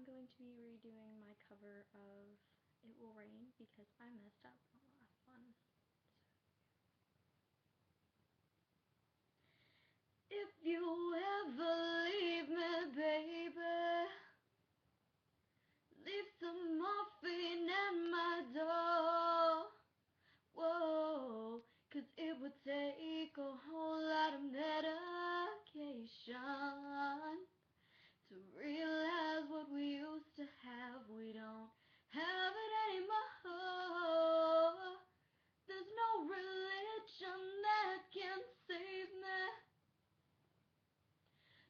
I'm going to be redoing my cover of It Will Rain because I messed up on the last one. If you ever leave me, baby, leave some morphine at my door. Whoa, 'cause it would take a whole lot of medication to realize what we used to have. We don't have it anymore. There's no religion that can save me.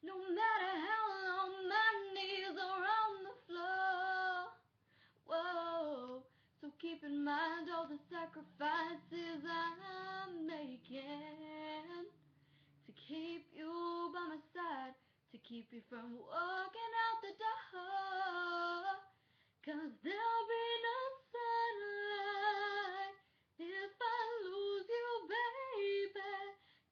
No matter how long my knees are on the floor. Whoa, so keep in mind all the sacrifices I'm making to keep you by my side, to keep you from walking out the door. 'Cause there'll be no sunlight if I lose you, baby.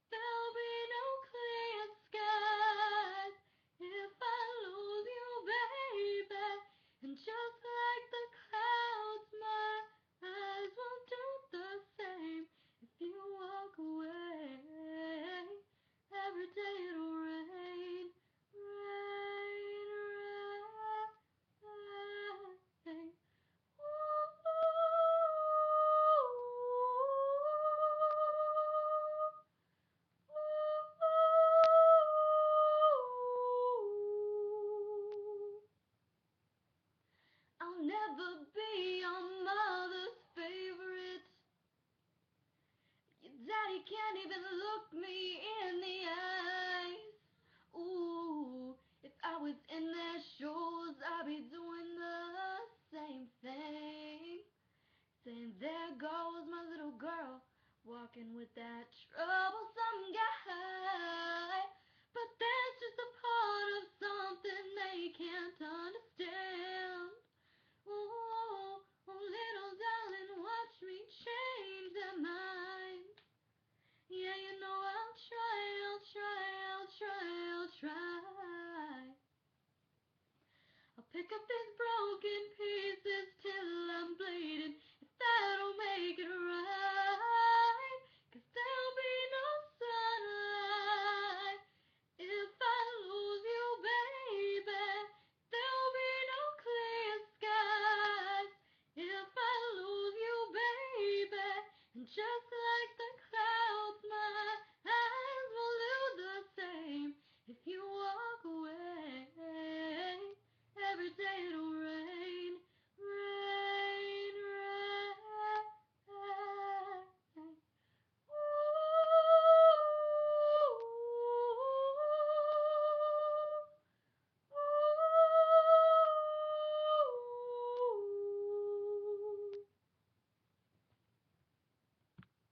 There'll be no clear skies if I lose you, baby. And just like the clouds, my eyes will do the same if you walk away. Every day it'll rain, rain, rain. I'll never be your mother's favorite. Your daddy can't even look me in the eyes. Ooh, if I was in their shoes, I'd be doing the same thing. Saying, there goes my little girl, walking with that trouble